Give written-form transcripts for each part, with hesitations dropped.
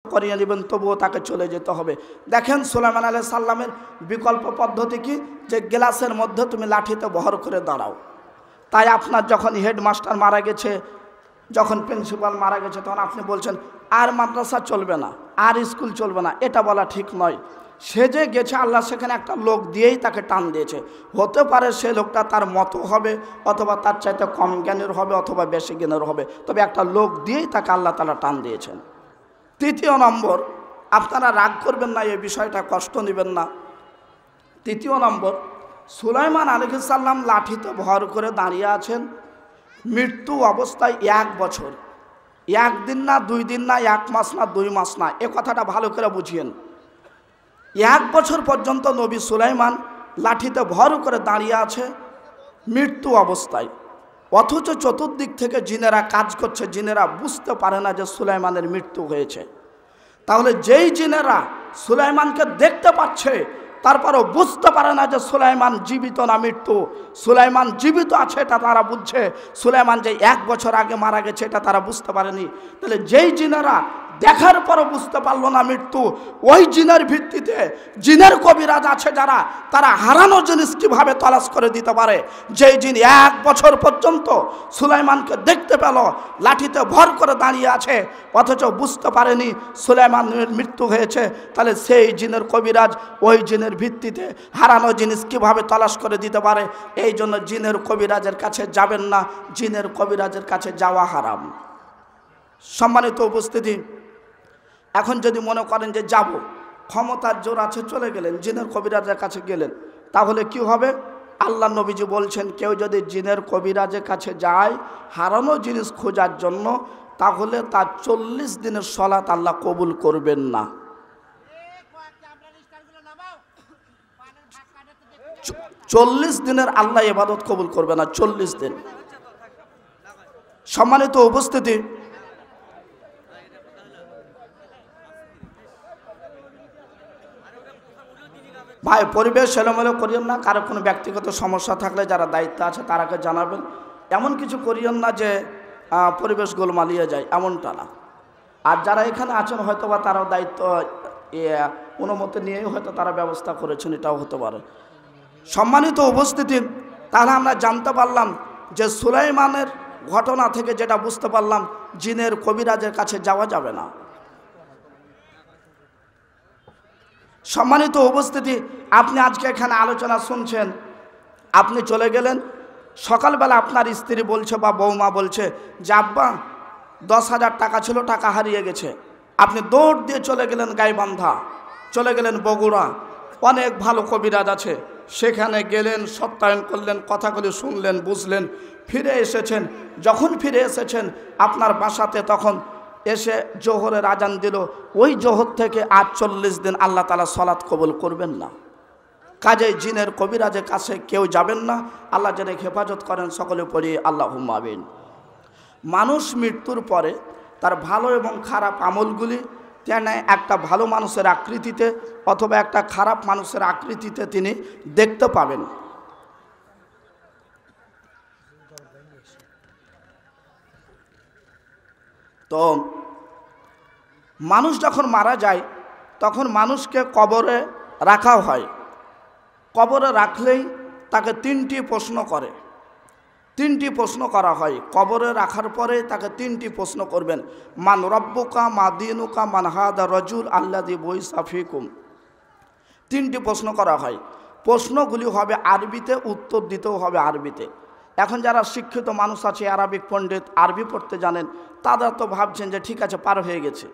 করিয়ে নেবেন, তবুও তাকে চলে যেতে হবে। দেখেন সুলাইমান আলাইহিস সালামের বিকল্প পদ্ধতি কি, যে গ্লাসের মধ্যে তুমি লাঠিতে বহর করে দাঁড়াও। তাই আপনার যখন হেডমাস্টার মারা গেছে, যখন প্রিন্সিপাল মারা গেছে, তখন আপনি বলছেন আর মাদ্রাসা চলবে না, আর স্কুল চলবে না, এটা বলা ঠিক নয়। সে যে গেছে, আল্লাহ সেখানে একটা লোক দিয়েই তাকে টান দিয়েছে। হতে পারে সে লোকটা তার মতো হবে, অথবা তার চাইতে কম জ্ঞানের হবে, অথবা বেশি জ্ঞানের হবে, তবে একটা লোক দিয়েই তাকে আল্লাহ তাআলা টান দিয়েছেন। তৃতীয় নম্বর, আপনারা রাগ করবেন না, এই বিষয়টা কষ্ট নেবেন না। তৃতীয় নম্বর, সুলাইমান আলাইহিস সালাম লাঠিতে ভর করে দাঁড়িয়ে আছেন মৃত্যু অবস্থায় 1 বছর। 1 দিন না, 2 দিন না, 1 মাস না, 2 মাস না, এ কথাটা ভালো করে বুঝিয়েন। 1 বছর পর্যন্ত নবী সুলাইমান লাঠিতে ভর করে দাঁড়িয়ে আছে মৃত্যু অবস্থায়, অথচ চতুর্দিক থেকে জিনেরা কাজ করছে। জিনেরা বুঝতে পারে না যে সুলাইমানের মৃত্যু হয়েছে। তাহলে যেই জিনেরা সুলাইমানকে দেখতে পাচ্ছে, তারপরও বুঝতে পারে না যে সুলাইমান জীবিত না মৃত্যু। সুলাইমান জীবিত আছে এটা তারা বুঝছে, সুলাইমান যে 1 বছর আগে মারা গেছে এটা তারা বুঝতে পারেনি। তাহলে যেই জিনেরা দেখার পরও বুঝতে পারলো না মৃত্যু, ওই জিনের ভিত্তিতে জিনের কবিরাজ আছে যারা, তারা হারানো জিনিস কীভাবে তলাশ করে দিতে পারে। যেই জিন 1 বছর পর্যন্ত সুলাইমানকে দেখতে পেল, লাঠিতে ভর করে দাঁড়িয়ে আছে, অথচ বুঝতে পারেনি সুলাইমানের মৃত্যু হয়েছে, তাহলে সেই জিনের কবিরাজ ওই জিনের ভিত্তিতে হারানো জিনিস কীভাবে তলাশ করে দিতে পারে। এই জন্য জিনের কবিরাজের কাছে যাবেন না, জিনের কবিরাজের কাছে যাওয়া হারাম। সম্মানিত উপস্থিতি, এখন যদি মনে করেন যে যাব, ক্ষমতার জোর আছে, চলে গেলেন জিনের কবিরাজের কাছে গেলেন, তাহলে কি হবে? আল্লাহ নবীজি বলছেন, কেউ যদি জিনের কবিরাজের কাছে যায় হারানো জিনিস খোঁজার জন্য, তাহলে তার 40 দিনের সালাত আল্লাহ কবুল করবেন না। 40 দিনের আল্লাহ ইবাদত কবুল করবে না, 40 দিন। সম্মানিত উপস্থিতি, ভাই পরিবেশ এলোমেলো করিয়েন না। কারো কোনো ব্যক্তিগত সমস্যা থাকলে যারা দায়িত্ব আছে তারাকে জানাবেন। এমন কিছু করিয়েন না যে পরিবেশ গোলমালিয়ে যায়, এমনটা না। আর যারা এখানে আছেন হয়তো বা তারাও দায়িত্ব অনুমতি নিয়েই হয়তো তারা ব্যবস্থা করেছেন, এটাও হতে পারে। সম্মানিত উপস্থিতি, তাহলে আমরা জানতে পারলাম যে সুলাইমানের ঘটনা থেকে যেটা বুঝতে পারলাম, জিনের কবিরাজের কাছে যাওয়া যাবে না। সম্মানিত উপস্থিতি, আপনি আজকে এখানে আলোচনা শুনছেন, আপনি চলে গেলেন, সকালবেলা আপনার স্ত্রী বলছে বা বৌমা বলছে যে আব্বা 10,000 টাকা ছিল, টাকা হারিয়ে গেছে। আপনি দৌড় দিয়ে চলে গেলেন গাইবান্ধা, চলে গেলেন বগুড়া, অনেক ভালো কবিরাজ আছে, সেখানে গেলেন, সত্যায়ন করলেন, কথাগুলি শুনলেন, বুঝলেন, ফিরে এসেছেন। যখন ফিরে এসেছেন আপনার বাসাতে, তখন এসে জোহরের আজান দিল, ওই জোহর থেকে আর 40 দিন আল্লাহ তাআলা সালাত কবুল করবেন না। কাজেই জিনের কবিরাজের কাছে কেউ যাবেন না। আল্লাহ যেন হেফাজত করেন, সকলে পড়ি আল্লাহুম্মা আমিন। মানুষ মৃত্যুর পরে তার ভালো এবং খারাপ আমলগুলি তিনি একটা ভালো মানুষের আকৃতিতে অথবা একটা খারাপ মানুষের আকৃতিতে তিনি দেখতে পাবেন। তো মানুষ যখন মারা যায় তখন মানুষকে কবরে রাখা হয়। কবরে রাখলেই তাকে 3টি প্রশ্ন করে, 3টি প্রশ্ন করা হয়। কবরে রাখার পরে তাকে 3টি প্রশ্ন করবেন, মান রব্বুকা, মা দীনুকা, মান হাদা রাজুল আল্লাযী বুইসা ফীকুম। 3টি প্রশ্ন করা হয়। প্রশ্নগুলি হবে আরবিতে, উত্তর দিতেও হবে আরবিতে। এখন যারা শিক্ষিত মানুষ আছে, আরবিক পণ্ডিত, আরবি পড়তে জানেন, তারা তো ভাবছেন যে ঠিক আছে, পার হয়ে গেছে।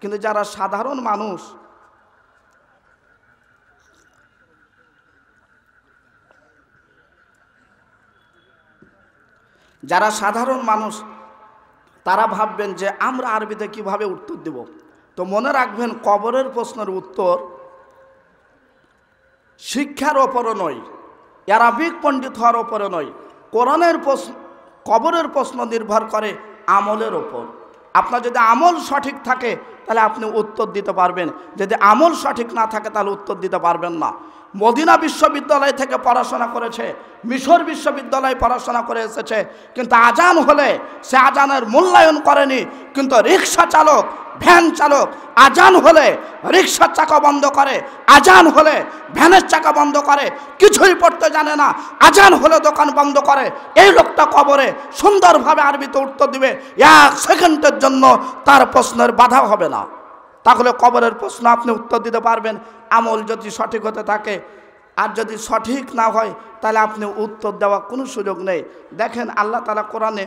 কিন্তু যারা সাধারণ মানুষ, তারা ভাববেন যে আমরা আরবিতে কিভাবে উত্তর দেব। তো মনে রাখবেন, কবরের প্রশ্নের উত্তর শিক্ষার ওপরও নয়, আরবিক পণ্ডিত হওয়ার ওপরে নয়, কোরআনের প্রশ্ন, কবরের প্রশ্ন নির্ভর করে আমলের ওপর। আপনার যদি আমল সঠিক থাকে তাহলে আপনি উত্তর দিতে পারবেন। যদি আমল সঠিক না থাকে তাহলে উত্তর দিতে পারবেন না। মদিনা বিশ্ববিদ্যালয় থেকে পড়াশোনা করেছে, মিশর বিশ্ববিদ্যালয়ে পড়াশোনা করে এসেছে, কিন্তু আজান হলে সে আজানের মূল্যায়ন করেনি। কিন্তু রিক্সা চালক, ভ্যান চালক আজান হলে রিক্সার চাকা বন্ধ করে, আজান হলে ভ্যানের চাকা বন্ধ করে, কিছুই পড়তে জানে না, আজান হলে দোকান বন্ধ করে। এই লোকটা কবরে সুন্দরভাবে আরবিতে উত্তর দিবে, 1 সেকেন্ডের জন্য তার প্রশ্নের বাধা হবে না। তাহলে কবরের প্রশ্ন আপনি উত্তর দিতে পারবেন, আমল যদি সঠিক হতে থাকে। আর যদি সঠিক না হয় তাহলে আপনি উত্তর দেওয়া কোনো সুযোগ নেই। দেখেন আল্লাহ তাআলা কোরআনে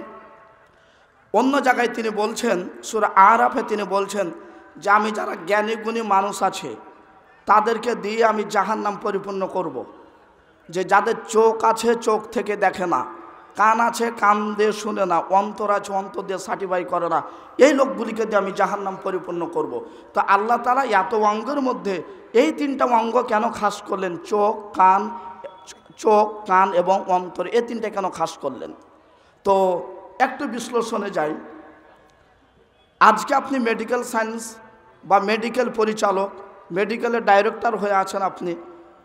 অন্য জায়গায় তিনি বলছেন, সূরা আরাফে তিনি বলছেন যে আমি যারা জ্ঞানী গুণী মানুষ আছে তাদেরকে দিয়ে আমি জাহান্নাম পরিপূর্ণ করব। যে যাদের চোখ আছে চোখ থেকে দেখে না, কান আছে কান দিয়ে শুনে না, অন্তর আছে অন্তর দিয়ে সার্টিফাই করে না, এই লোকগুলিকে দিয়ে আমি জাহান্নাম পরিপূর্ণ করব। তো আল্লাহ তাআলা এত অঙ্গের মধ্যে এই 3টা অঙ্গ কেন খাস করলেন? চোখ, কান এবং অন্তর, এই 3টা কেন খাস করলেন? তো একটু বিশ্লেষণে যাই। আজকে আপনি মেডিকেল সায়েন্স বা মেডিকেল পরিচালক, মেডিকেলের ডাইরেক্টর হয়ে আছেন আপনি,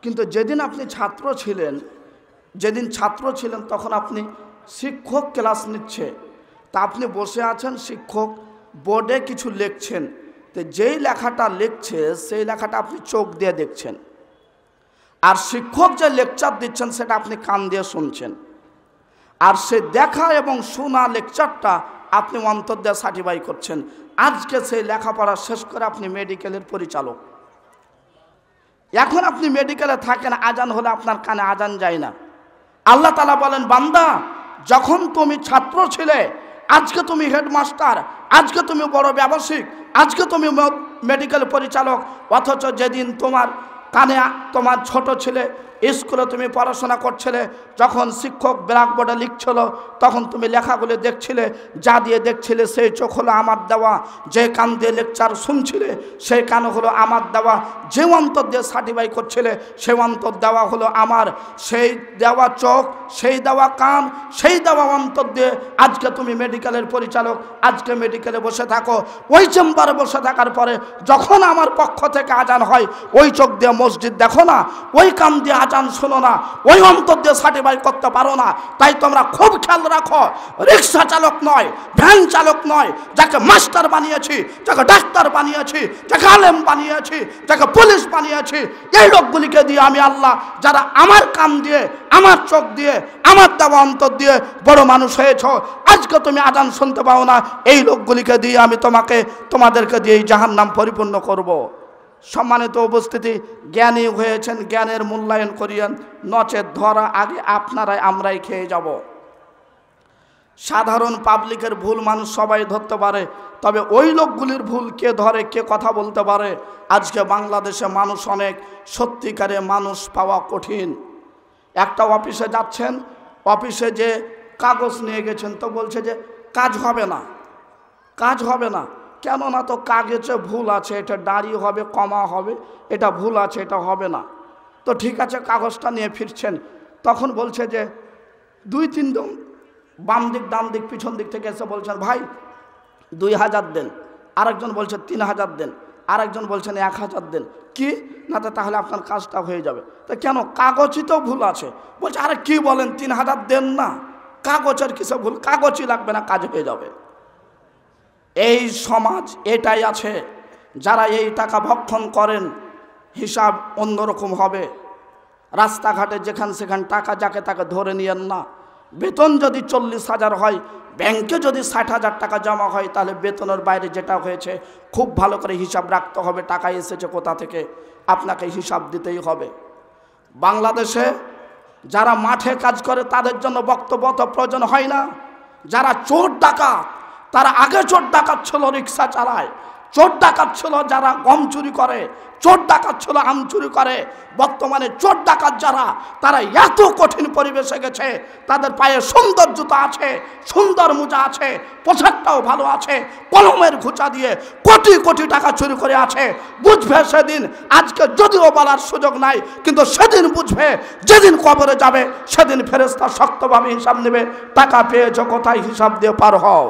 কিন্তু যেদিন আপনি ছাত্র ছিলেন তখন আপনি শিক্ষক ক্লাস নিচ্ছে, তা আপনি বসে আছেন, শিক্ষক বোর্ডে কিছু লিখছেন, তো যেই লেখাটা লিখছে সেই লেখাটা আপনি চোখ দিয়ে দেখছেন, আর শিক্ষক যে লেকচার দিচ্ছেন সেটা আপনি কান দিয়ে শুনছেন, আর সে দেখা এবং শোনা লেকচারটা আপনি অন্তর দিয়ে সার্টিফাই করছেন। আজকে সেই লেখাপড়া শেষ করে আপনি মেডিকেলের পরিচালক। এখন আপনি মেডিকেলে থাকেন, আজান হলে আপনার কানে আজান যায় না। আল্লাহ তাআলা বলেন, বান্দা যখন তুমি ছাত্র ছিলে, আজকে তুমি হেডমাস্টার, আজকে তুমি বড় ব্যবসায়িক, আজকে তুমি মেডিকেল পরিচালক, অথচ যেদিন তোমার কানে তোমার ছোট ছেলে স্কুলে তুমি পড়াশোনা করছিলে, যখন শিক্ষক ব্ল্যাকবোর্ডে লিখছিল তখন তুমি লেখাগুলো দেখছিলে, যা দিয়ে দেখছিলে সেই চোখ হলো আমার দেওয়া, যে কান দিয়ে লেকচার শুনছিলে সেই কান হলো আমার দেওয়া, যে অন্তর দিয়ে সার্টিফাই করছিলে সেই অন্তর দেওয়া হলো আমার, সেই দেওয়া চোখ, সেই দেওয়া কান, সেই দেওয়া অন্তর দিয়ে আজকে তুমি মেডিকেলের পরিচালক। আজকে মেডিকেলে বসে থাকো, ওই চেম্বারে বসে থাকার পরে যখন আমার পক্ষ থেকে আজান হয় ওই চোখ দিয়ে মসজিদ দেখো না, ওই কান দিয়ে আজান শোনো না, ওই অন্তর দিয়ে সার্টিফাই করতে পারো না। তাই তোমরা খুব খেয়াল রাখো, রিক্সা চালক নয়, ভ্যান চালক নয়, যাকে মাস্টার বানিয়েছি, যাকে ডাক্তার বানিয়েছি, যাকে আলেম বানিয়েছি, যাকে পুলিশ বানিয়েছি, এই লোকগুলিকে দিয়ে আমি আল্লাহ, যারা আমার কান দিয়ে, আমার চোখ দিয়ে, আমার দেওয়া অন্তর দিয়ে বড় মানুষ হয়েছ, আজকে তুমি আজান শুনতে পাও না, এই লোকগুলিকে দিয়ে আমি তোমাদেরকে দিয়ে এই জাহান্নাম পরিপূর্ণ করব। সম্মানিত উপস্থিতি, জ্ঞানী হয়েছেন, জ্ঞানের মূল্যায়ন করিয়েন, নচেত ধরা আগে আপনারাই আমরাই খেয়ে যাব। সাধারণ পাবলিকের ভুল মানুষ সবাই ধরতে পারে, তবে ওই লোকগুলির ভুল কে ধরে, কে কথা বলতে পারে? আজকে বাংলাদেশে মানুষ অনেক, সত্যিকারে মানুষ পাওয়া কঠিন। একটা অফিসে যাচ্ছেন, অফিসে যে কাগজ নিয়ে গেছেন তো বলছে যে কাজ হবে না। কেননা তো কাগজে ভুল আছে, এটা দাঁড়ি হবে, কমা হবে, এটা ভুল আছে, এটা হবে না। তো ঠিক আছে, কাগজটা নিয়ে ফিরছেন, তখন বলছে যে 2-3 জন বাম দিক ডান দিক পিছন দিক থেকে এসে বলছেন, ভাই 2000 দেন, আরেকজন বলছে 3000 দেন, আরেকজন বলছেন 1000 দেন। কি না, তো তাহলে আপনার কাজটা হয়ে যাবে। তো কেন? কাগজই তো ভুল আছে। বলছে, আরে কি বলেন, 3000 দেন না, কাগজের কিসে ভুল, কাগজই লাগবে না, কাজ হয়ে যাবে। এই সমাজ এটাই আছে, যারা এই টাকা ভক্ষণ করেন হিসাব অন্যরকম হবে। রাস্তাঘাটে যেখান সেখান টাকা যাকে তাকে ধরে নিয়েন না। বেতন যদি 40,000 হয়, ব্যাংকে যদি 60,000 টাকা জমা হয়, তাহলে বেতনের বাইরে যেটা হয়েছে খুব ভালো করে হিসাব রাখতে হবে, টাকা এসেছে কোথা থেকে, আপনাকে হিসাব দিতেই হবে। বাংলাদেশে যারা মাঠে কাজ করে তাদের জন্য বক্তব্য তো প্রয়োজন হয় না। যারা চোর ডাকাত, তারা আগে চোর ডাকাত ছিল, রিক্সা চালায়, চোর ডাকাত ছিল যারা গম চুরি করে, চোর ডাকাত ছিল আম চুরি করে। বর্তমানে চোর ডাকাত যারা, তারা এত কঠিন পরিবেশে গেছে, তাদের পায়ে সুন্দর জুতা আছে, সুন্দর মোজা আছে, পোশাকটাও ভালো আছে, কলমের ঘুচা দিয়ে কোটি কোটি টাকা চুরি করে আছে। বুঝবে সেদিন, আজকে যদিও বলার সুযোগ নাই, কিন্তু সেদিন বুঝবে, যেদিন কবরে যাবে সেদিন ফেরেশতা শক্তভাবে হিসাব নেবে, টাকা পেয়েছ কোথায়, হিসাব দিয়ে পার হও।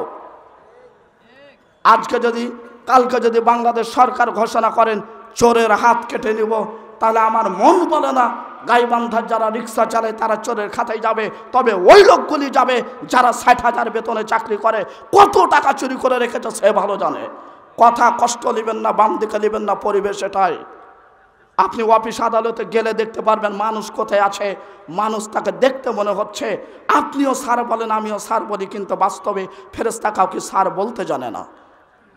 আজকে যদি কালকে যদি বাংলাদেশ সরকার ঘোষণা করেন চোরের হাত কেটে নিব, তাহলে আমার মন বলে না গাইবান্ধার যারা রিক্সা চালায় তারা চোরের খাতায় যাবে। তবে ওই লোকগুলি যাবে যারা 60,000 বেতনে চাকরি করে, কত টাকা চুরি করে রেখেছে সে ভালো জানে। কথা কষ্ট নেবেন না, বাম দিকে নেবেন না, পরিবেশ এটাই। আপনি অফিস আদালতে গেলে দেখতে পারবেন মানুষ কোথায় আছে, মানুষ তাকে দেখতে মনে হচ্ছে আপনিও স্যার বলেন আমিও স্যার বলি, কিন্তু বাস্তবে ফেরেশতা কাউকে স্যার বলতে জানে না।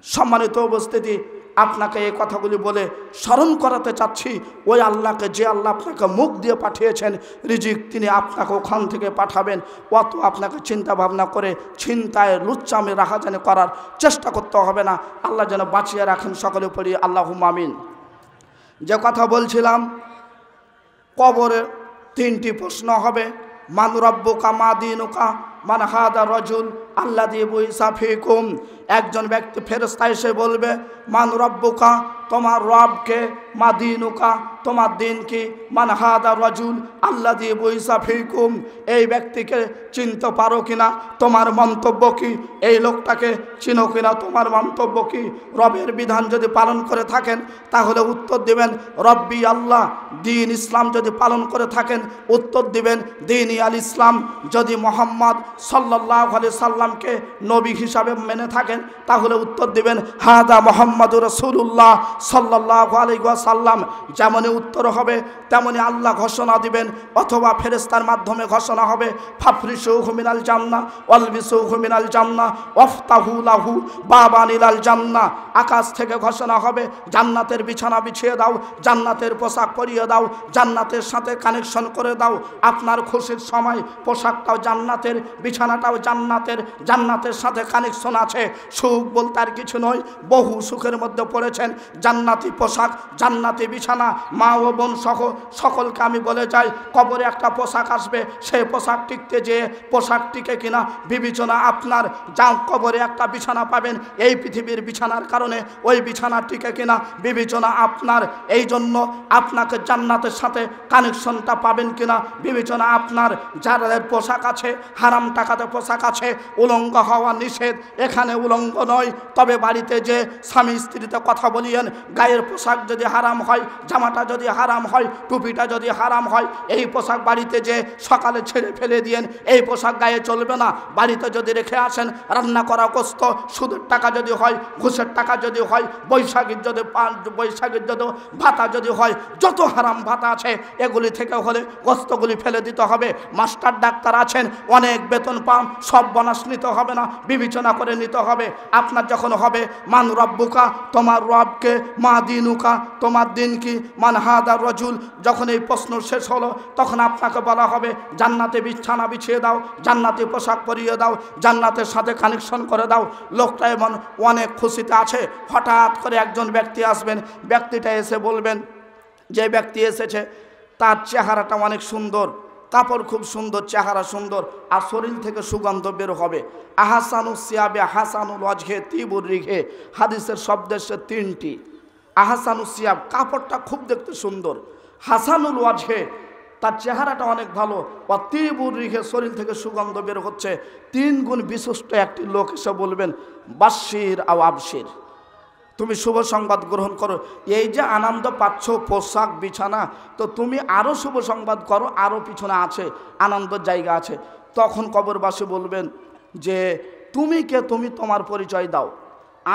সম্মানিত উপস্থিতি, আপনাকে এই কথাগুলি বলে স্মরণ করাতে চাচ্ছি ওই আল্লাহকে, যে আল্লাহ আপনাকে মুখ দিয়ে পাঠিয়েছেন রিজিক, তিনি আপনাকে ওখান থেকে পাঠাবেন। অত আপনাকে চিন্তা ভাবনা করে ছিনতায় লুচ্চামি রাহাজানি করার চেষ্টা করতে হবে না। আল্লাহ যেন বাঁচিয়ে রাখেন। সকলে পড়ি আল্লাহুম্মা আমিন। যে কথা বলছিলাম, কবরে 3টি প্রশ্ন হবে। মান রাব্বুকা মা দীনুকা মান হাদা রাজুল আল্লাযী বুইসা ফীকুম। একজন ব্যক্তি ফেরেশতা এসে বলবে মান রাব্বুকা, তোমার রবকে, মা দীনুকা, তোমার দিন কি, মান হাদা রাজুল আল্লাযী বুইসা ফীকুম, এই ব্যক্তিকে চিনতে পারো কিনা, তোমার মন্তব্য কি, এই লোকটাকে চিনো কিনা, তোমার মন্তব্য কি। রবের বিধান যদি পালন করে থাকেন তাহলে উত্তর দিবেন রব্বি আল্লাহ। দিন ইসলাম যদি পালন করে থাকেন উত্তর দিবেন দিন আল ইসলাম। যদি মোহাম্মদ সাল্লাল্লাহু আলাইহি সাল্লামকে নবী হিসাবে মেনে থাকেন তাহলে উত্তর দিবেন হাদা মুহাম্মাদুর রাসূলুল্লাহ সাল্লাল্লাহু আলাইহি ওয়াসাল্লাম। যেমনই উত্তর হবে তেমনি আল্লাহ ঘোষণা দিবেন অথবা ফেরেশতার মাধ্যমে ঘোষণা হবে ফাফরিশুহু মিনাল জান্নাহ ওয়ালবিসুহু মিনাল জান্নাহ ওয়াফতাহু লাহু বাবান ইলাল জান্নাহ। আকাশ থেকে ঘোষণা হবে জান্নাতের বিছানা বিছিয়ে দাও, জান্নাতের পোশাক পরিয়ে দাও, জান্নাতের সাথে কানেকশন করে দাও। আপনার খুশির সময় পোশাকটাও জান্নাতের, বিছানাটাও জান্নাতের, জান্নাতের সাথে কানেকশন আছে। সুখ বলতে আর কিছু নয়, বহু সুখের মধ্যে পড়েছেন। জান্নাতি পোশাক, জান্নাতি বিছানা। মা ও বোন সহ সকলকে আমি বলে যাই, কবরে একটা পোশাক আসবে, সেই পোশাক টিকতে যেয়ে পোশাক টিকে কিনা বিবেচনা আপনার। যা কবরে একটা বিছানা পাবেন, এই পৃথিবীর বিছানার কারণে ওই বিছানা টিকে কিনা বিবেচনা আপনার। এই জন্য আপনাকে জান্নাতের সাথে কানেকশনটা পাবেন কিনা বিবেচনা আপনার। যাদের পোশাক আছে, হারাম টাকাতে পোশাক আছে, উলঙ্গ হওয়া নিষেধ, এখানে উলঙ্গ নয়। তবে বাড়িতে যে স্বামী স্ত্রীতে কথা বলিয়েন, গায়ের পোশাক যদি হারাম হয়, জামাটা যদি হারাম হয়, টুপিটা যদি হারাম হয়, এই পোশাক বাড়িতে যে সকালে ছেড়ে ফেলে দিয়েন, এই পোশাক গায়ে চলবে না। বাড়িতে যদি রেখে আসেন রান্না করা গোস্ত, সুদের টাকা যদি হয়, ঘুষের টাকা যদি হয়, বৈশাখীর যদি ভাতা যদি হয়, যত হারাম ভাতা আছে এগুলি থেকে হলে গোস্তগুলি ফেলে দিতে হবে। মাস্টার ডাক্তার আছেন, অনেক বেতন পান, সব বোনাস নিতে হবে না, বিবেচনা করে নিতে হবে। আপনার যখন হবে মান রব্বুকা, তোমার রবকে, মা দীনুকা, তোমার দিন কি, মান হাদা রাজুল, যখন এই প্রশ্ন শেষ হলো তখন আপনাকে বলা হবে জান্নাতে বিছানা বিছিয়ে দাও, জান্নাতে পোশাক পরিয়ে দাও, জান্নাতের সাথে কানেকশন করে দাও। লোকটা এমন অনেক খুশিতে আছে, হঠাৎ করে একজন ব্যক্তি আসবেন, ব্যক্তিটা এসে বলবেন, যে ব্যক্তি এসেছে তার চেহারাটা অনেক সুন্দর, কাপড় খুব সুন্দর, চেহারা সুন্দর, আর শরীর থেকে সুগন্ধ বের হবে। আহসানুস সিয়াবে হাসানুল ওয়াজহে তিবুর রিঘে, হাদিসের শব্দ এসে 3টি। আহসানুস সিয়াব, কাপড়টা খুব দেখতে সুন্দর, হাসানুল ওয়াজহে, তার চেহারাটা অনেক ভালো, ও তিবুর রিঘে, শরীর থেকে সুগন্ধ বের হচ্ছে। 3 গুণ বিশিষ্ট একটি লোক এসে বলবেন বাশির আও আবশির, তুমি শুভ সংবাদ গ্রহণ করো। এই যে আনন্দ পাচ্ছ পোশাক বিছানা, তো তুমি আরও শুভ সংবাদ করো, আরও পিছনে আছে আনন্দের জায়গা আছে। তখন কবরবাসী বলবেন যে তুমি কে, তুমি তোমার পরিচয় দাও।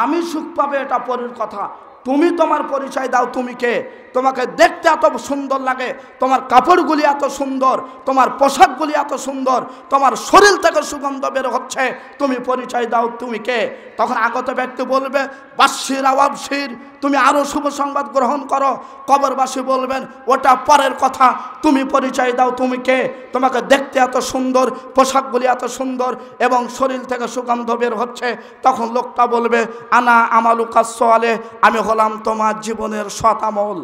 আমি সুখ পাবে এটা পরের কথা, তুমি তোমার পরিচয় দাও, তুমি কে। তোমাকে দেখতে এত সুন্দর লাগে, তোমার কাপড়গুলি এত সুন্দর, তোমার পোশাকগুলি এত সুন্দর, তোমার শরীর থেকে সুগন্ধ বের হচ্ছে, তুমি পরিচয় দাও, তুমি কে। তখন আগত ব্যক্তি বলবে বাশির আও আবশির, তুমি আরও শুভ সংবাদ গ্রহণ করো। কবরবাসী বলবেন ওটা পরের কথা, তুমি পরিচয় দাও, তুমি কে। তোমাকে দেখতে এত সুন্দর, পোশাকগুলি এত সুন্দর এবং শরীর থেকে সুগন্ধ বের হচ্ছে। তখন লোকটা বলবে আনা আমালুকা সালেহ, আমি হলাম তোমার জীবনের সৎ আমল।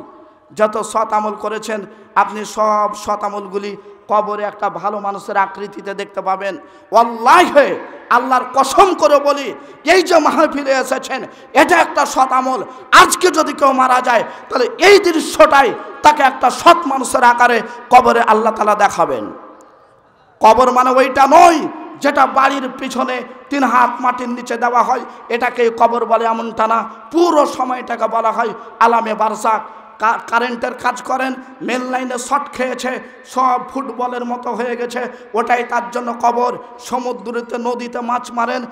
যত সৎ আমল করেছেন আপনি সব সৎ আমলগুলি কবরে একটা ভালো মানুষের আকৃতিতে দেখতে পাবেন। ওয়াল্লাহি, আল্লাহর কসম করে বলি, এই যে মাহফিলে এসেছেন এটা একটা সৎ আমল। আজকে যদি কেউ মারা যায় তাহলে এই দৃশ্যটাই তাকে একটা সৎ মানুষের আকারে কবরে আল্লাহ তাআলা দেখাবেন। কবর মানে ওইটা নয় যেটা বাড়ির পিছনে 3 হাত মাটির নিচে দেওয়া হয় এটাকে কবর বলে, এমনটা না। পুরো সময়টাকে বলা হয় আলামে বারজাখ। কারেন্টের কাজ করেন, মেল লাইনে শর্ট খেয়েছে, সব ফুটবলের মতো হয়ে গেছে, ওটাই তার জন্য কবর। সমুদ্রেতে নদীতে মাছ মারেন,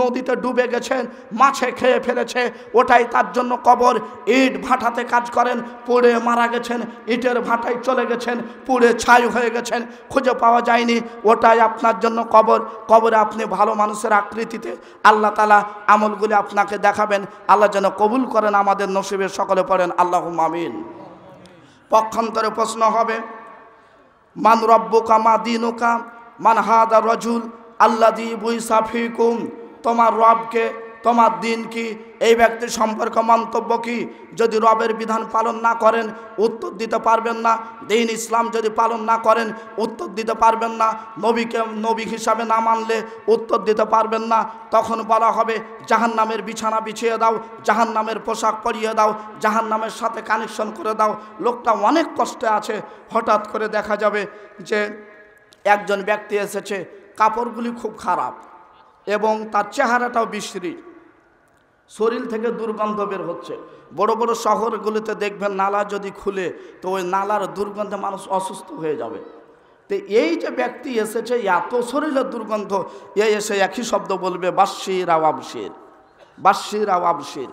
নদীতে ডুবে গেছেন, মাছে খেয়ে ফেলেছে, ওটাই তার জন্য কবর। ইট ভাটাতে কাজ করেন, পুড়ে মারা গেছেন, ইটের ভাটায় চলে গেছেন, পুড়ে ছাই হয়ে গেছেন, খুঁজে পাওয়া যায়নি, ওটাই আপনার জন্য কবর। কবরে আপনি ভালো মানুষের আকৃতিতে আল্লাহ তাআলা আমলগুলি আপনাকে দেখাবেন। আল্লাহ যেন কবুল করেন আমাদের নসিবে। সকলে পড়েন আল্লাহুম্মা আমিন। পক্ষান্তরে প্রশ্ন হবে, মান রব্বুকা মা দীনুকা মান হাদা রাজুল আল্লাযী বুইসা ফীকুম, তোমার রবকে, তোমার দিন কি, এই ব্যক্তির সম্পর্কে মন্তব্য কি? যদি রবের বিধান পালন না করেন উত্তর দিতে পারবেন না। দিন ইসলাম যদি পালন না করেন উত্তর দিতে পারবেন না। নবীকে নবী হিসাবে না মানলে উত্তর দিতে পারবেন না। তখন বলা হবে জাহান্নামের বিছানা বিছিয়ে দাও, জাহান্নামের পোশাক পরিয়ে দাও, জাহান্নামের সাথে কানেকশন করে দাও। লোকটা অনেক কষ্টে আছে, হঠাৎ করে দেখা যাবে যে একজন ব্যক্তি এসেছে, কাপড়গুলি খুব খারাপ এবং তার চেহারাটাও বিশ্রী, শরীর থেকে দুর্গন্ধ বের হচ্ছে। বড় বড় শহরগুলিতে দেখবেন নালা যদি খুলে তো ওই নালার দুর্গন্ধে মানুষ অসুস্থ হয়ে যাবে। তো এই যে ব্যক্তি এসেছে এত শরীরের দুর্গন্ধ, এসে একই শব্দ বলবে বাশির আওয়াবশির, বাশির আওয়াবশির।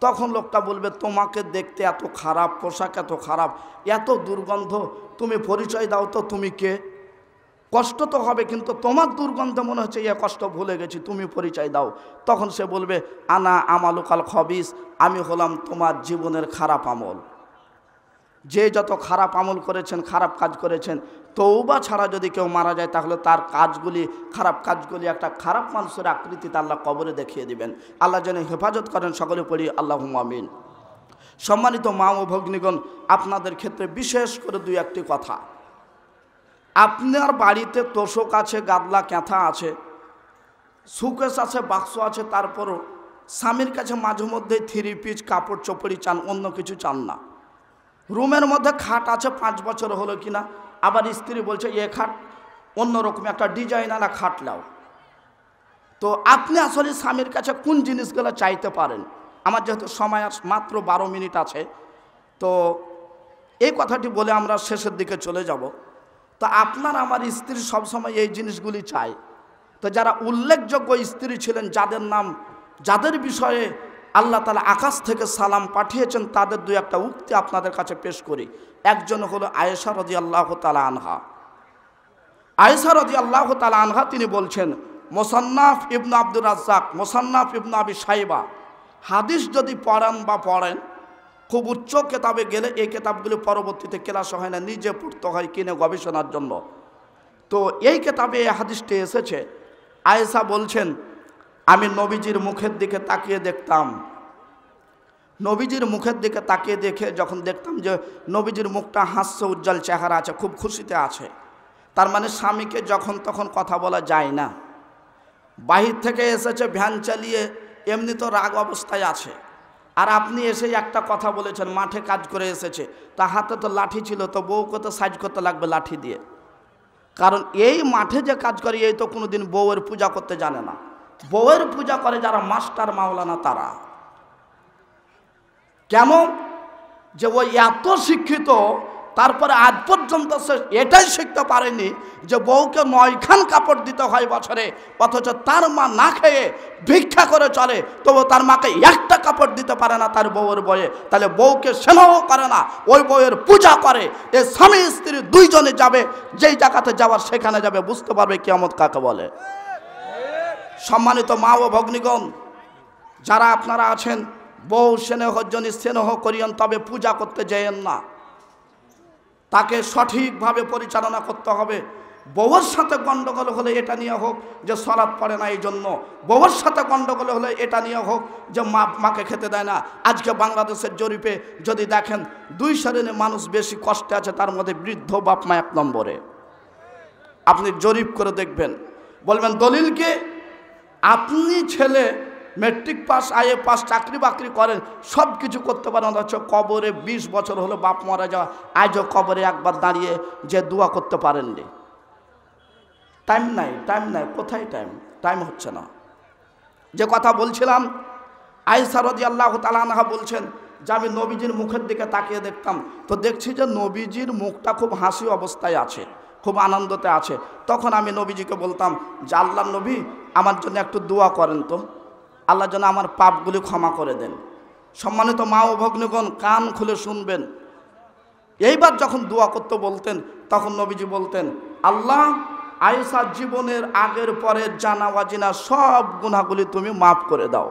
তখন লোকটা বলবে তোমাকে দেখতে এত খারাপ, পোশাক এত খারাপ, এত দুর্গন্ধ, তুমি পরিচয় দাও তো তুমি কে? কষ্ট তো হবে, কিন্তু তোমার দুর্গন্ধ মনে হচ্ছে এ কষ্ট ভুলে গেছি, তুমি পরিচয় দাও। তখন সে বলবে আনা আমালুকাল খবিস, আমি হলাম তোমার জীবনের খারাপ আমল। যে যত খারাপ আমল করেছেন, খারাপ কাজ করেছেন, তওবা ছাড়া যদি কেউ মারা যায় তাহলে তার কাজগুলি, খারাপ কাজগুলি একটা খারাপ মানুষের আকৃতিতে আল্লাহ কবরে দেখিয়ে দিবেন। আল্লাহ যেন হেফাজত করেন। সকলে পড়ি আল্লাহুম্মা আমিন। সম্মানিত মা ও ভগ্নীগণ, আপনাদের ক্ষেত্রে বিশেষ করে 2-1টি কথা। আপনার বাড়িতে তোষক আছে, গাদলা ক্যাঁথা আছে, সুকেশ আছে, বাক্স আছে, তারপরও স্বামীর কাছে মাঝে মধ্যে 3 পিস কাপড় চোপড়ি চান, অন্য কিছু চান না। রুমের মধ্যে খাট আছে 5 বছর হলো কিনা, আবার স্ত্রী বলছে এ খাট অন্যরকম একটা ডিজাইনালা খাট লাও। তো আপনি আসলে স্বামীর কাছে কোন জিনিসগুলো চাইতে পারেন? আমার যেহেতু সময় মাত্র 12 মিনিট আছে, তো এই কথাটি বলে আমরা শেষের দিকে চলে যাব। তো আপনার আমার স্ত্রী সবসময় এই জিনিসগুলি চায়। তো যারা উল্লেখযোগ্য স্ত্রী ছিলেন, যাদের নাম, যাদের বিষয়ে আল্লাহ তাআলা আকাশ থেকে সালাম পাঠিয়েছেন, তাদের 2-1টা উক্তি আপনাদের কাছে পেশ করি। একজন হলো আয়েশা রাদিয়াল্লাহু তাআলা আনহা। আয়েশা রাদিয়াল্লাহু তাআলা আনহা তিনি বলছেন, মুসান্নাফ ইবনে আব্দুর রাজ্জাক, মুসান্নাফ ইবনে আবি শাইবা, হাদিস যদি পড়েন বা পড়েন, খুব উচ্চ কেতাবে গেলে এই কেতাবগুলি পরবর্তীতে ক্লাস হয় না, নিজে পড়তে হয় কিনে গবেষণার জন্য। তো এই কেতাবে এই হাদিসটি এসেছে। আয়েশা বলছেন, আমি নবীজির মুখের দিকে তাকিয়ে দেখতাম, নবীজির মুখের দিকে তাকিয়ে দেখে যখন দেখতাম যে নবীজির মুখটা হাস্য উজ্জ্বল চেহারা আছে, খুব খুশিতে আছে, তার মানে স্বামীকে যখন তখন কথা বলা যায় না। বাহির থেকে এসেছে ভ্যান চালিয়ে, এমনি তো রাগ অবস্থায় আছে, আর আপনি এসে একটা কথা বলেছেন, মাঠে কাজ করে এসেছে, তা হাতে তো লাঠি ছিল, তো বউকে তো সাইজ করতে লাগবে লাঠি দিয়ে। কারণ এই মাঠে যে কাজ করে এই তো কোনোদিন বউয়ের পূজা করতে জানে না। বউয়ের পূজা করে যারা মাস্টার মাওলানা তারা। কেন? যে ওই এত শিক্ষিত, তারপরে আজ পর্যন্ত সে এটাই শিখতে পারেনি যে বউকে 9খান কাপড় দিতে হয় বছরে, অথচ তার মা না খেয়ে ভিক্ষা করে চলে, তবু তার মাকে একটা কাপড় দিতে পারে না তার বউয়ের বয়ে। তাহলে বউকে স্নেহ করে না, ওই বউয়ের পূজা করে। এ স্বামী স্ত্রী দুইজনে যাবে, যেই জায়গাতে যাওয়ার সেখানে যাবে, বুঝতে পারবে কিয়ামত কাকে বলে। সম্মানিত মা ও ভগ্নীগণ, যারা আপনারা আছেন, বউ স্নেহর জন্য স্নেহ করিয়েন, তবে পূজা করতে যেয়েন না। তাকে সঠিকভাবে পরিচালনা করতে হবে। বউয়ের সাথে গণ্ডগোল হলে এটা নিয়ে হোক যে সালাত পড়ে না এই জন্য, বউয়ের সাথে গণ্ডগোল হলে এটা নিয়ে হোক যে মাকে খেতে দেয় না। আজকে বাংলাদেশের জরিপে যদি দেখেন 2 শ্রেণীর মানুষ বেশি কষ্টে আছে, তার মধ্যে বৃদ্ধ বাপ মা 1 নম্বরে। আপনি জরিপ করে দেখবেন, বলবেন দলিল কি? আপনি ছেলে মেট্রিক পাস, আইএ পাস, চাকরি বাকরি করেন, সব কিছু করতে পারেন, অথচ কবরে 20 বছর হলো বাপ মারা যাওয়া, আজও কবরে একবার দাঁড়িয়ে যে দোয়া করতে পারেননি। টাইম নাই, কোথায় টাইম? টাইম হচ্ছে না। যে কথা বলছিলাম, আয়েশা রাদিয়াল্লাহু তাআলা আনহা বলছেন যে আমি নবীজির মুখের দিকে তাকিয়ে দেখতাম, তো দেখছি যে নবীজির মুখটা খুব হাসি অবস্থায় আছে, খুব আনন্দতে আছে। তখন আমি নবীজিকে বলতাম যে আল্লাহর নবী, আমার জন্য একটু দোয়া করেন তো, আল্লাহ যেন আমার পাপগুলি ক্ষমা করে দেন। সম্মানিত মা ও ভগ্নীগণ, কান খুলে শুনবেন। এইবার যখন দোয়া করতে বলতেন, তখন নবীজি বলতেন, আল্লাহ আয়েশার জীবনের আগের পরের জানা অজানা সব গুনাহগুলি তুমি মাফ করে দাও।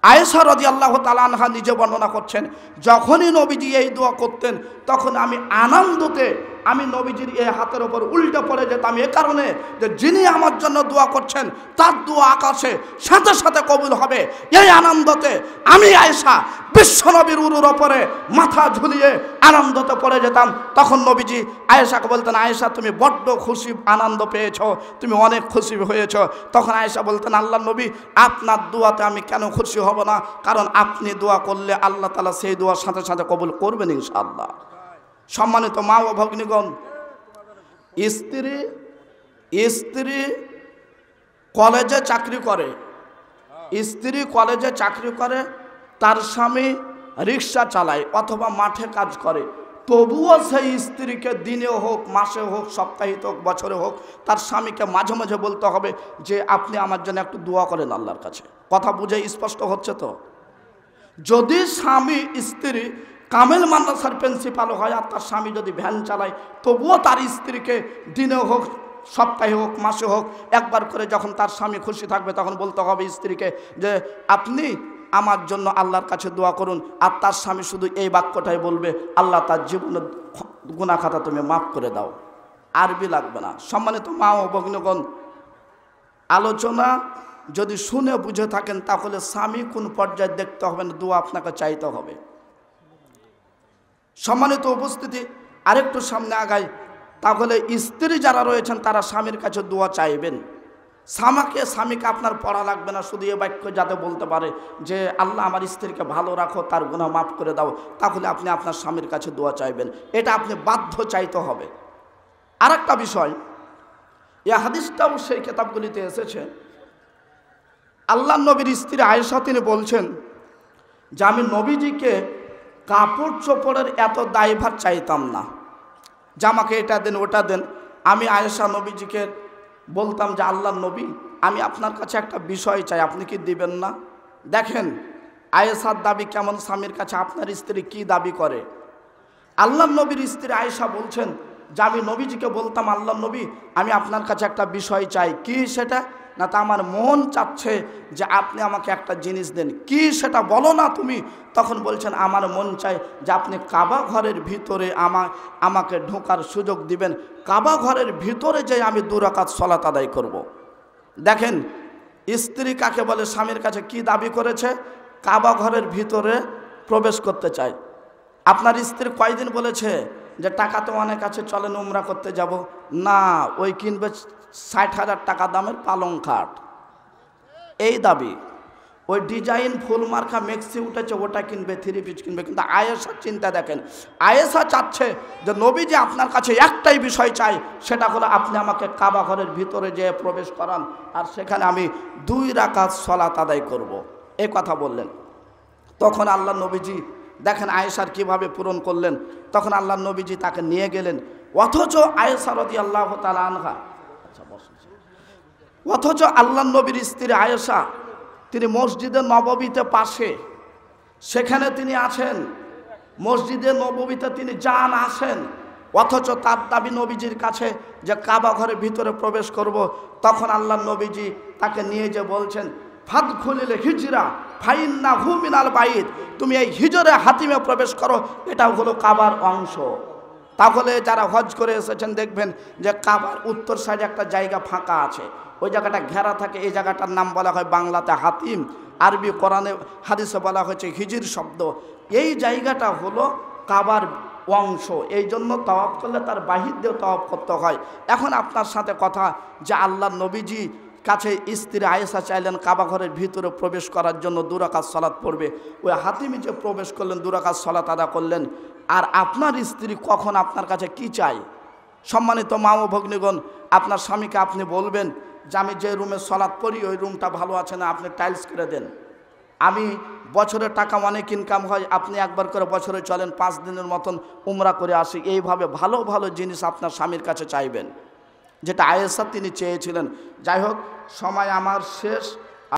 আয়েশা রাদিয়াল্লাহু তাআলা আনহা নিজে বর্ণনা করছেন, যখনই নবীজি এই দোয়া করতেন, তখন আমি আনন্দতে আমি নবীজির এই হাতের ওপর উল্টে পড়ে যেতাম, এ কারণে যে যিনি আমার জন্য দোয়া করছেন তার দোয়া আকাশে সাথে সাথে কবুল হবে। এই আনন্দতে আমি আয়েশা বিশ্বনবীর উরুর ওপরে মাথা ঝুলিয়ে আনন্দতে পড়ে যেতাম। তখন নবীজি আয়েশাকে বলতেন, আয়েশা তুমি বড্ড খুশি আনন্দ পেয়েছ, তুমি অনেক খুশি হয়েছ। তখন আয়েশা বলতেন, আল্লাহর নবী, আপনার দোয়াতে আমি কেন খুশি হব না? কারণ আপনি দোয়া করলে আল্লাহ তাআলা সেই দোয়ার সাথে সাথে কবুল করবেন ইনশাআল্লাহ। সম্মানিত মা ও ভগ্নীগণ, স্ত্রী কলেজে চাকরি করে, তার স্বামী রিক্সা চালায় অথবা মাঠে কাজ করে, তবুও সেই স্ত্রীকে দিনে হোক, মাসে হোক, সপ্তাহে হোক, বছরে হোক, তার স্বামীকে মাঝে মাঝে বলতে হবে যে আপনি আমার জন্য একটু দোয়া করেন আল্লাহর কাছে। কথা বুঝে স্পষ্ট হচ্ছে তো? যদি স্বামী স্ত্রী কামেল মাদ্রাসার প্রিন্সিপাল হয় আর তার স্বামী যদি ভ্যান চালায়, তবুও তার স্ত্রীকে দিনে হোক, সপ্তাহে হোক, মাসে হোক, একবার করে যখন তার স্বামী খুশি থাকবে তখন বলতে হবে স্ত্রীকে যে আপনি আমার জন্য আল্লাহর কাছে দোয়া করুন। আর তার স্বামী শুধু এই বাক্যটাই বলবে, আল্লাহ তার জীবনের গুনাহ খাতা তুমি মাফ করে দাও, আরবি লাগবে না। সম্মানিত মা ও ভগ্নীগণ, আলোচনা যদি শুনে বুঝে থাকেন তাহলে স্বামী কোন পর্যায়ে দেখতে হবে না, দোয়া আপনাকে চাইতে হবে। সম্মানিত উপস্থিতি, আরেকটু সামনে আগাই, তাহলে স্ত্রী যারা রয়েছেন তারা স্বামীর কাছে দোয়া চাইবেন। স্বামীকে আপনার পড়া লাগবে না, শুধু এ বাক্য যাতে বলতে পারে যে আল্লাহ আমার স্ত্রীকে ভালো রাখো, তার গুনাহ মাফ করে দাও, তাহলে আপনি আপনার স্বামীর কাছে দোয়া চাইবেন। এটা আপনি বাধ্য চাইতে হবে। আর একটা বিষয়, এই হাদিসটাও সেই কিতাবগুলিতে এসেছে, আল্লাহ নবীর স্ত্রী আয়েশা তিনি বলছেন যে আমি নবীজিকে কাপড় চোপড়ের এত দায়ভার চাইতাম না, জামাকে এটা দেন ওটা দেন। আমি আয়েশা নবীজিকে বলতাম যে আল্লাহর নবী, আমি আপনার কাছে একটা বিষয় চাই, আপনি কি দিবেন না? দেখেন আয়েশার দাবি কেমন স্বামীর কাছে, আপনার স্ত্রী কি দাবি করে। আল্লাহর নবীর স্ত্রী আয়েশা বলছেন যে আমি নবীজিকে বলতাম, আল্লাহর নবী আমি আপনার কাছে একটা বিষয় চাই। কি সেটা? না, তা আমার মন চাচ্ছে যে আপনি আমাকে একটা জিনিস দেন। কি সেটা বলো না তুমি। তখন বলছেন আমার মন চায় যে আপনি কাবা ঘরের ভিতরে আমাকে ঢোকার সুযোগ দিবেন, কাবা ঘরের ভিতরে যে আমি 2 রাকাত সালাত আদায় করব। দেখেন স্ত্রী কাকে বলে, স্বামীর কাছে কি দাবি করেছে? কাবা ঘরের ভিতরে প্রবেশ করতে চায়। আপনার স্ত্রী কয়দিন বলেছে যে টাকা তো অনেক আছে, চলেন উমরা করতে যাব? না, ওই কিনবে 60,000 টাকা দামের পালং খাট, এই দাবি। ওই ডিজাইন ফুল মার্কা মেক্সি উঠেছে ওটা কিনবে, 3 পিস কিনবে। কিন্তু আয়েশার চিন্তা দেখেন, আয়েশা চাচ্ছে যে নবী যে আপনার কাছে একটাই বিষয় চাই, সেটা হলো আপনি আমাকে কাবা ঘরের ভিতরে যেয়ে প্রবেশ করান, আর সেখানে আমি 2 রাকাত সালাত আদায় করব। এই কথা বললেন। তখন আল্লাহ নবীজি দেখেন আয়েশার কিভাবে পূরণ করলেন। তখন আল্লাহ নবীজি তাকে নিয়ে গেলেন, অথচ আয়েশা রাদিয়াল্লাহু তাআলা আনহা, অথচ আল্লাহ নবীর স্ত্রী আয়েশা তিনি মসজিদে নববীতে পাশে, সেখানে তিনি আছেন, মসজিদে নববীতে তিনি যান আসেন, অথচ তার দাবি নবীজির কাছে যে কাবা ঘরের ভিতরে প্রবেশ করব। তখন আল্লাহ নবীজি তাকে নিয়ে যে বলছেন, ফাদখুলিল হিজরা ফাইন্নাহু মিনাল বাইত, তুমি এই হিজরে হাতিমে প্রবেশ করো, এটা হলো কাবার অংশ। তাহলে যারা হজ করে এসেছেন দেখবেন যে কাবার উত্তর সাইডে একটা জায়গা ফাঁকা আছে, ওই জায়গাটা ঘেরা থাকে, এই জায়গাটার নাম বলা হয় বাংলাতে হাতিম, আরবি কোরআনে হাদিসে বলা হয়েছে হিজির শব্দ। এই জায়গাটা হলো কাবার অংশ, এই জন্য তাওয়াফ করলে তার বাহির দিয়েও তাওয়াফ করতে হয়। এখন আপনার সাথে কথা যে আল্লাহ নবীজি কাছে স্ত্রী আয়েশা চাইলেন কাবা ঘরের ভিতরে প্রবেশ করার জন্য 2 রাকাত সালাত পড়বে, ওই হাতিমে যে প্রবেশ করলেন 2 রাকাত সালাত আদা করলেন। আর আপনার স্ত্রী কখন আপনার কাছে কি চাই? সম্মানিত মা ও ভগ্নীগণ, আপনার স্বামীকে আপনি বলবেন যে আমি যে রুমে সালাত পড়ি ওই রুমটা ভালো আছে না, আপনি টাইলস করে দেন। আমি বছরের টাকা অনেক ইনকাম হয়, আপনি একবার করে বছরে চলেন 5 দিনের মতন উমরা করে আসি। এইভাবে ভালো ভালো জিনিস আপনার স্বামীর কাছে চাইবেন, যেটা আয়েশা তিনি চেয়েছিলেন। যাই হোক, সময় আমার শেষ।